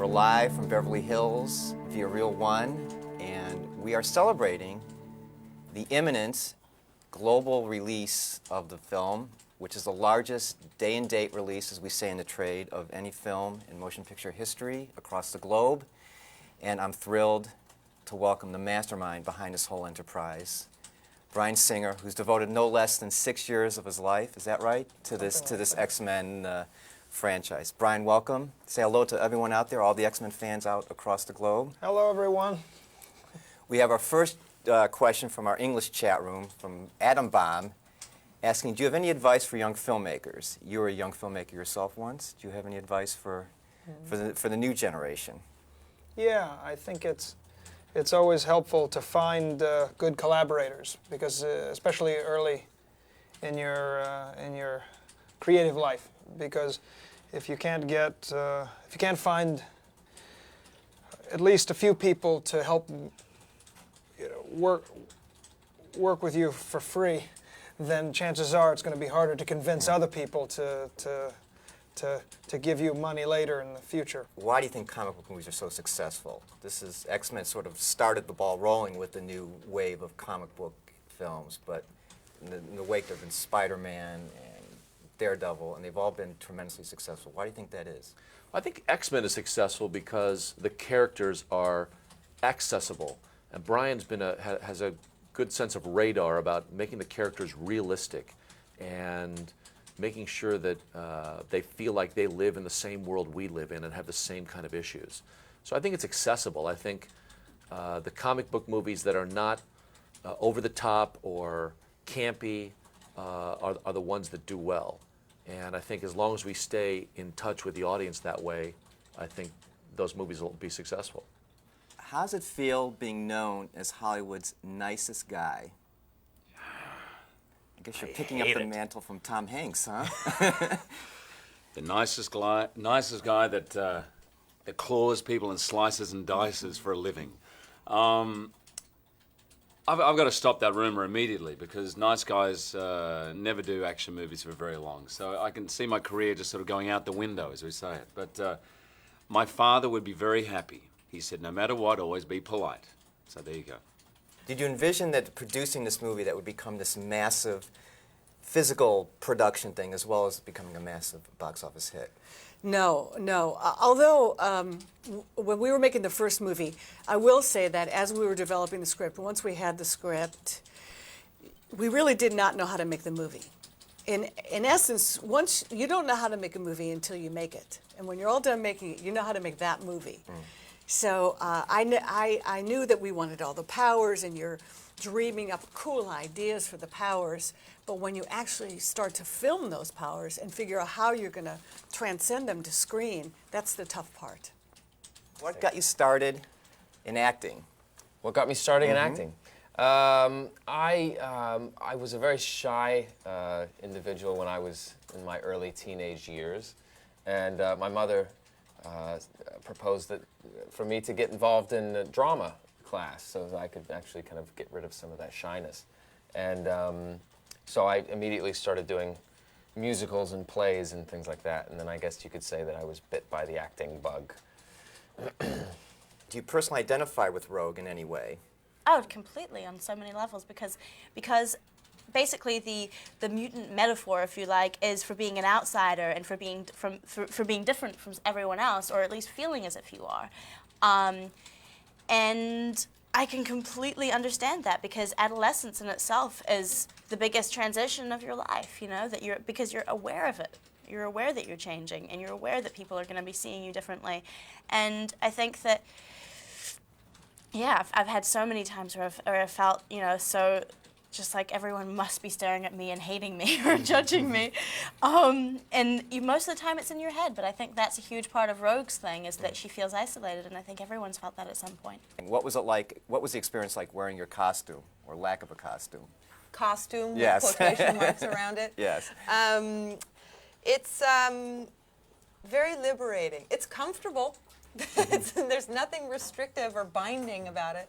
We're live from Beverly Hills via Reel 1, and we are celebrating the imminent global release of the film, which is the largest day-and-date release, as we say in the trade, of any film in motion picture history across the globe. And I'm thrilled to welcome the mastermind behind this whole enterprise, Bryan Singer, who's devoted no less than 6 years of his life, is that right, to this X-Men franchise. Bryan, welcome. Say hello to everyone out there, all the X-Men fans out across the globe. Hello, everyone. We have our first question from our English chat room from Adam Baum, asking, do you have any advice for young filmmakers? You were a young filmmaker yourself once. Do you have any advice for the new generation? Yeah, I think it's always helpful to find good collaborators, because especially early in your creative life, because if you can't find at least a few people to help work with you for free, then chances are it's going to be harder to convince other people to give you money later in the future. Why do you think comic book movies are so successful? X-Men sort of started the ball rolling with the new wave of comic book films, but in the wake there have been Spider-Man and Daredevil, and they've all been tremendously successful. Why do you think that is? I think X-Men is successful because the characters are accessible, and Bryan's has a good sense of radar about making the characters realistic and making sure that they feel like they live in the same world we live in and have the same kind of issues. So I think it's accessible. I think the comic book movies that are not over the top or campy are the ones that do well. And I think as long as we stay in touch with the audience that way, I think those movies will be successful. How does it feel being known as Hollywood's nicest guy? I guess you're picking up the mantle from Tom Hanks, huh? The nicest guy that claws people and slices and dices for a living. I've got to stop that rumor immediately, because nice guys never do action movies for very long. So I can see my career just sort of going out the window, as we say it. But my father would be very happy. He said, no matter what, always be polite. So there you go. Did you envision that producing this movie that would become this massive physical production thing as well as becoming a massive box office hit? No. Although when we were making the first movie, I will say that as we were developing the script, once we had the script, we really did not know how to make the movie. In essence, once you don't know how to make a movie until you make it, and when you're all done making it, you know how to make that movie. So I knew that we wanted all the powers, and you're dreaming up cool ideas for the powers, but when you actually start to film those powers and figure out how you're going to transcend them to screen, that's the tough part. What got you started in acting? What got me started in acting? I was a very shy individual when I was in my early teenage years, and my mother proposed that for me to get involved in a drama class so that I could actually kind of get rid of some of that shyness. And so I immediately started doing musicals and plays and things like that, and then I guess you could say that I was bit by the acting bug. Do you personally identify with Rogue in any way? Oh, completely, on so many levels, because basically the mutant metaphor, if you like, is for being an outsider and for being different from everyone else, or at least feeling as if you are. And I can completely understand that, because adolescence in itself is the biggest transition of your life, because you're aware of it. You're aware that you're changing, and you're aware that people are going to be seeing you differently. And I think that, yeah, I've had so many times where I've felt, so just like everyone must be staring at me and hating me or judging me. And most of the time it's in your head, but I think that's a huge part of Rogue's thing, is that she feels isolated, and I think everyone's felt that at some point. And what was it like, what was the experience like wearing your costume, or lack of a costume? Costume, yes. With quotation marks around it. Yes. It's very liberating. It's comfortable. There's nothing restrictive or binding about it.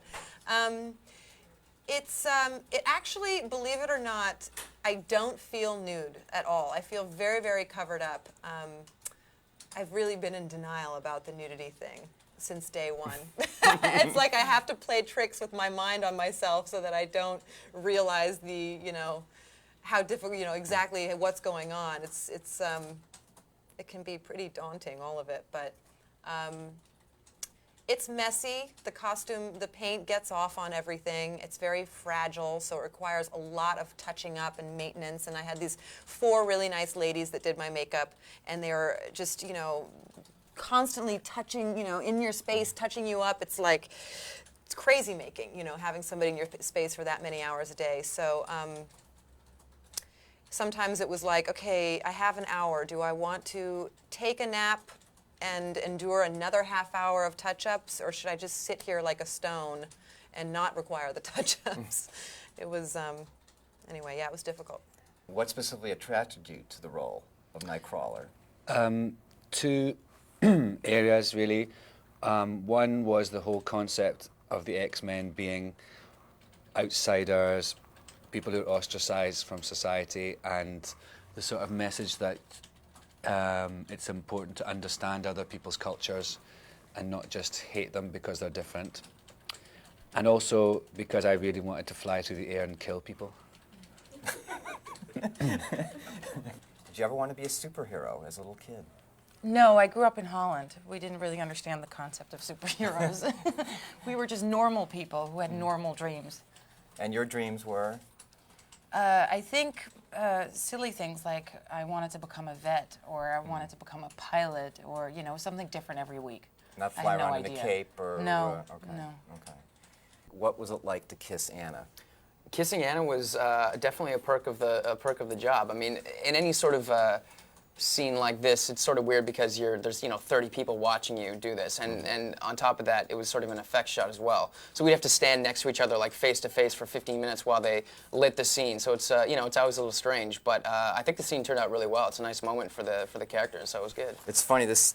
It actually, believe it or not, I don't feel nude at all. I feel very, very covered up. I've really been in denial about the nudity thing since day one. It's like I have to play tricks with my mind on myself so that I don't realize the, how difficult, exactly what's going on. It can be pretty daunting, all of it, but it's messy. The costume, the paint gets off on everything. It's very fragile, so it requires a lot of touching up and maintenance. And I had these 4 really nice ladies that did my makeup, and they were just, constantly touching, in your space, touching you up. It's like, it's crazy making, having somebody in your space for that many hours a day. So sometimes it was like, okay, I have an hour. Do I want to take a nap and endure another half hour of touch-ups, or should I just sit here like a stone and not require the touch-ups? It was, anyway, yeah, it was difficult. What specifically attracted you to the role of Nightcrawler? 2 areas, really. One was the whole concept of the X-Men being outsiders, people who are ostracized from society, and the sort of message that it's important to understand other people's cultures and not just hate them because they're different. And also because I really wanted to fly through the air and kill people. Did you ever want to be a superhero as a little kid? No, I grew up in Holland. We didn't really understand the concept of superheroes. We were just normal people who had normal dreams. And your dreams were? I think silly things like I wanted to become a vet, or I wanted to become a pilot, or something different every week. Not I fly had no around in a idea. cape or... No, okay. no. Okay. What was it like to kiss Anna? Kissing Anna was definitely a perk of the job. I mean, in any sort of scene like this, it's sort of weird because there's 30 people watching you do this, and on top of that, it was sort of an effect shot as well. So we'd have to stand next to each other like face to face for 15 minutes while they lit the scene. So it's it's always a little strange, but I think the scene turned out really well. It's a nice moment for the characters, so it was good. It's funny. This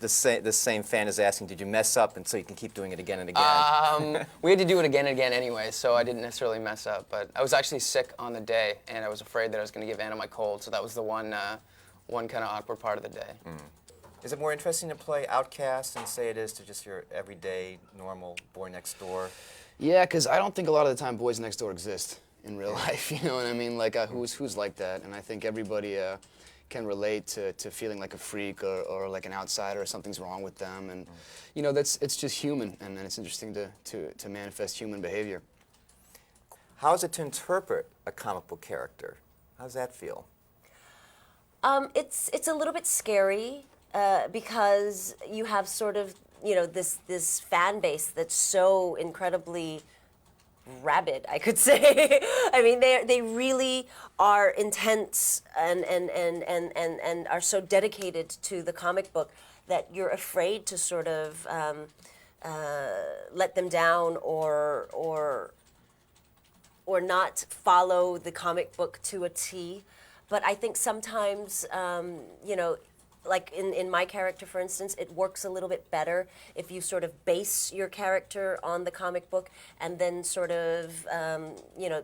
same fan is asking, did you mess up, and so you can keep doing it again and again? We had to do it again and again anyway, so I didn't necessarily mess up. But I was actually sick on the day, and I was afraid that I was going to give Anna my cold, so that was the one kind of awkward part of the day. Is it more interesting to play Outcast and say it is to just your everyday, normal boy next door? Yeah, because I don't think a lot of the time boys next door exist in real life, you know what I mean? Like, who's like that? And I think everybody can relate to feeling like a freak or like an outsider, or something's wrong with them. And, it's just human, and it's interesting to manifest human behavior. How is it to interpret a comic book character? How does that feel? It's a little bit scary because you have sort of this fan base that's so incredibly rabid, I could say. I mean, they really are intense and are so dedicated to the comic book that you're afraid to sort of let them down or not follow the comic book to a T. But I think sometimes, like in my character, for instance, it works a little bit better if you sort of base your character on the comic book and then sort of,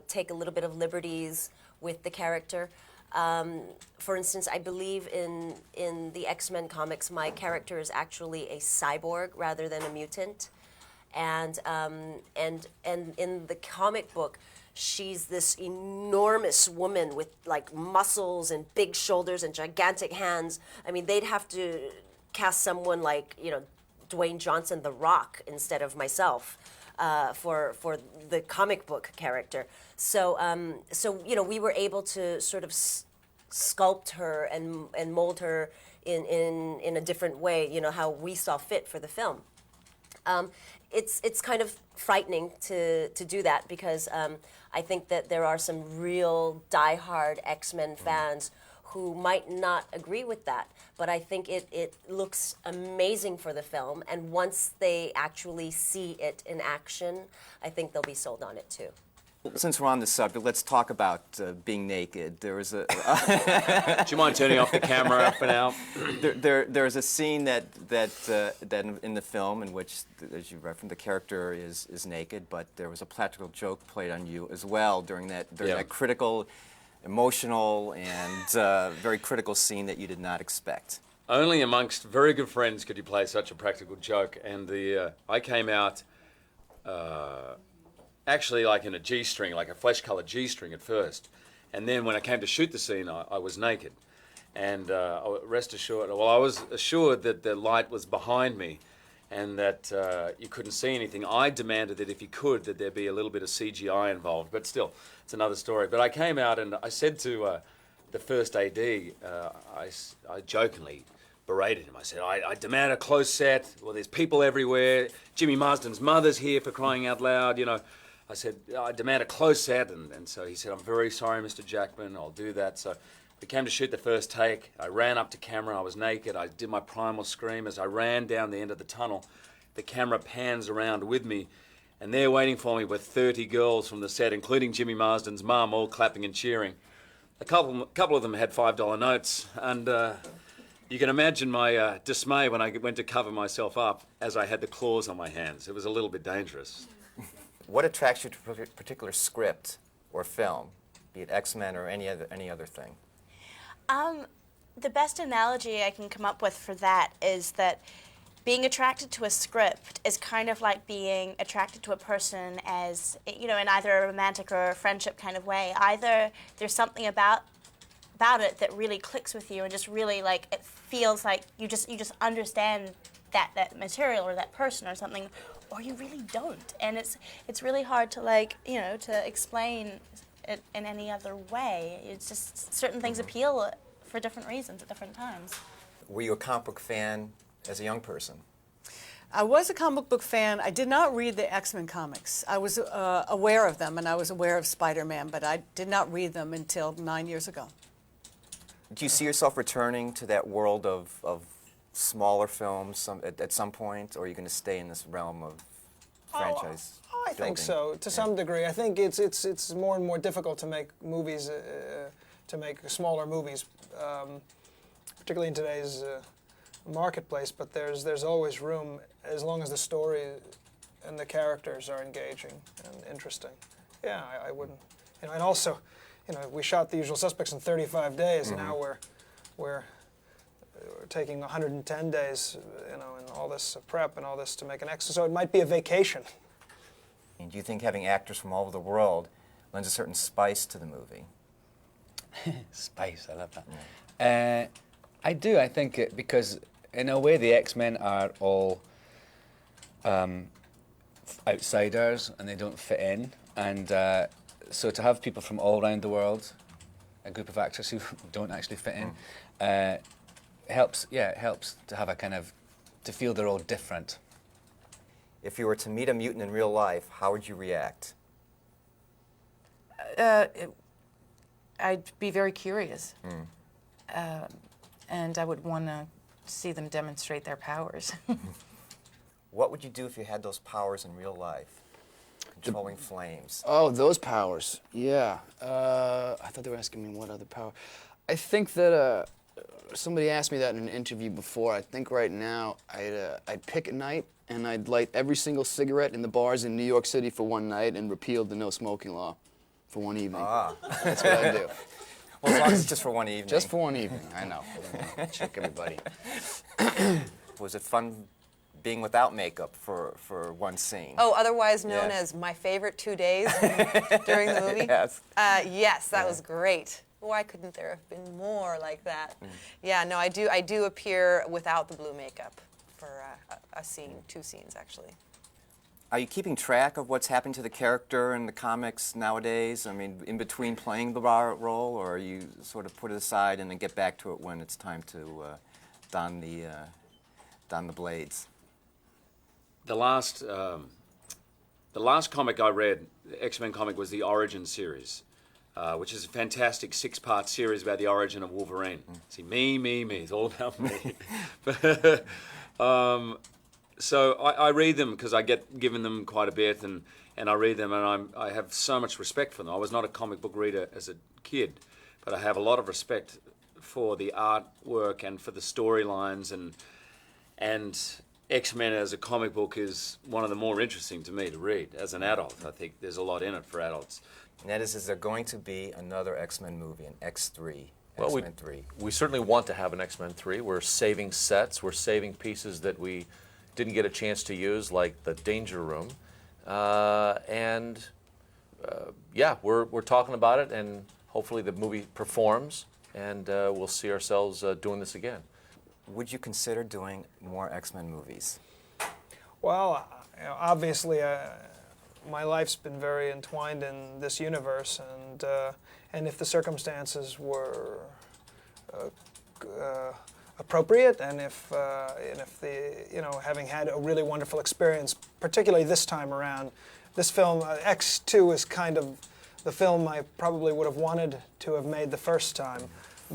take a little bit of liberties with the character. For instance, I believe in the X-Men comics, my character is actually a cyborg rather than a mutant. And in the comic book, she's this enormous woman with like muscles and big shoulders and gigantic hands. I mean, they'd have to cast someone like, Dwayne Johnson, The Rock, instead of myself for the comic book character. So, we were able to sort of sculpt her and mold her in a different way, how we saw fit for the film. It's kind of frightening to do that because I think that there are some real diehard X-Men fans who might not agree with that. But I think it looks amazing for the film, and once they actually see it in action, I think they'll be sold on it too. Since we're on the subject, let's talk about being naked. There was a. Do you mind turning off the camera for now? There's a scene that in the film in which, as you referenced, the character is naked, but there was a practical joke played on you as well during that critical, emotional, and very critical scene that you did not expect. Only amongst very good friends could you play such a practical joke. And I came out actually like in a G-string, like a flesh-colored G-string at first. And then when I came to shoot the scene, I was naked. And rest assured, well, I was assured that the light was behind me and that you couldn't see anything. I demanded that if you could, that there be a little bit of CGI involved. But still, it's another story. But I came out and I said to the first AD, I jokingly berated him. I said, I demand a close set. Well, there's people everywhere. Jimmy Marsden's mother's here, for crying out loud, you know. I said, I demand a close set. And so he said, I'm very sorry, Mr. Jackman, I'll do that. So we came to shoot the first take. I ran up to camera. I was naked. I did my primal scream. As I ran down the end of the tunnel, the camera pans around with me. And there waiting for me were 30 girls from the set, including Jimmy Marsden's mum, all clapping and cheering. A couple of them had $5 notes. And you can imagine my dismay when I went to cover myself up as I had the claws on my hands. It was a little bit dangerous. What attracts you to a particular script or film, be it X-Men or any other thing? The best analogy I can come up with for that is that being attracted to a script is kind of like being attracted to a person as, you know, in either a romantic or a friendship kind of way. Either there's something about it that really clicks with you and just really, like, it feels like you just understand that material or that person or something, or you really don't. And it's really hard to, like, you know, to explain it in any other way. It's just certain things appeal for different reasons at different times. Were you a comic book fan as a young person? I was a comic book fan. I did not read the X-Men comics. I was aware of them, and I was aware of Spider-Man, but I did not read them until 9 years ago. Do you see yourself returning to that world of smaller films at some point, or are you going to stay in this realm of franchise I think building? so, to some degree. I think it's more and more difficult to make movies, to make smaller movies, particularly in today's marketplace. But there's always room as long as the story and the characters are engaging and interesting. Yeah, I wouldn't. You know, and also, you know, we shot The Usual Suspects in 35 days. Mm-hmm. Now we're taking 110 days, you know, and all this prep and all this to make an X. So it might be a vacation. And do you think having actors from all over the world lends a certain spice to the movie? Spice, I love that. I do. I think because in a way the X-Men are all outsiders and they don't fit in, and so to have people from all around the world, a group of actors who don't actually fit in, helps. Yeah, it helps to have a kind of to feel they're all different. If you were to meet a mutant in real life, how would you react? I'd be very curious. And I would want to see them demonstrate their powers. What would you do if you had those powers in real life? Controlling flames. Oh, those powers. Yeah. I thought they were asking me what other power. I think that somebody asked me that in an interview before. I think right now I'd pick a night and I'd light every single cigarette in the bars in New York City for one night and repeal the no smoking law for one evening. That's what I'd do. Well, as long as it's just for one evening. Just for one evening, I know. Check everybody. Was it fun being without makeup for one scene? Oh, otherwise known as my favorite 2 days during the movie? Yes. Yes, that was great. Why couldn't there have been more like that? Yeah, no, I do appear without the blue makeup for a scene, 2 scenes actually. Are you keeping track of what's happening to the character in the comics nowadays? I mean, in between playing the role, or are you sort of put it aside and then get back to it when it's time to don the blades? The last comic I read, the X-Men comic, was the Origin series, which is a fantastic 6-part series about the origin of Wolverine. See, me, it's all about me. So I read them because I get given them quite a bit, and I read them, and I have so much respect for them. I was not a comic book reader as a kid, but I have a lot of respect for the artwork and for the storylines, and X-Men as a comic book is one of the more interesting to me to read as an adult. I think there's a lot in it for adults. And that is there going to be another X-Men movie, an X3? Well, X-Men 3? we certainly want to have an X-Men 3. We're saving sets. We're saving pieces that we didn't get a chance to use, like the Danger Room. Yeah, we're talking about it, and hopefully the movie performs, and we'll see ourselves doing this again. Would you consider doing more X-Men movies? Well, obviously, my life's been very entwined in this universe, and if the circumstances were appropriate, and if the having had a really wonderful experience, particularly this time around, this film X2 is kind of the film I probably would have wanted to have made the first time,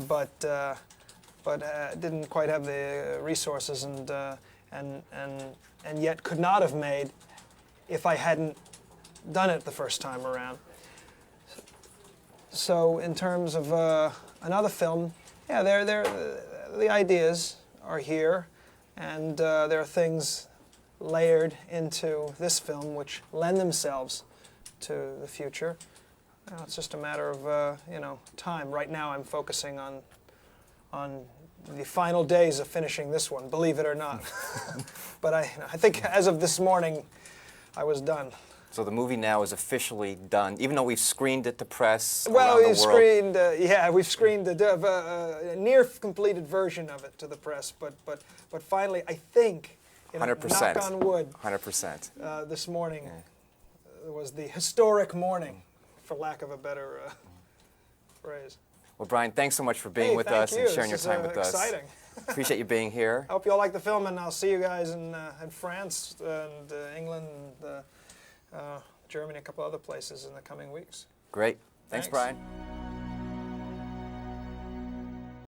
but didn't quite have the resources and yet could not have made if I hadn't done it the first time around. So in terms of another film, yeah, the ideas are here, and there are things layered into this film which lend themselves to the future. It's just a matter of time. Right now, I'm focusing on the final days of finishing this one, believe it or not. But I think as of this morning, I was done. So the movie now is officially done, even though we've screened it to press well, around the world. We've screened a near completed version of it to the press, but finally, I think, 100%. knock on wood, 100%. This morning was the historic morning, for lack of a better phrase. Well, Brian, thanks so much for being with us and sharing your time with us. Exciting. Appreciate you being here. I hope you all like the film, and I'll see you guys in France and England and Germany, a couple other places in the coming weeks. Great. Thanks, Brian.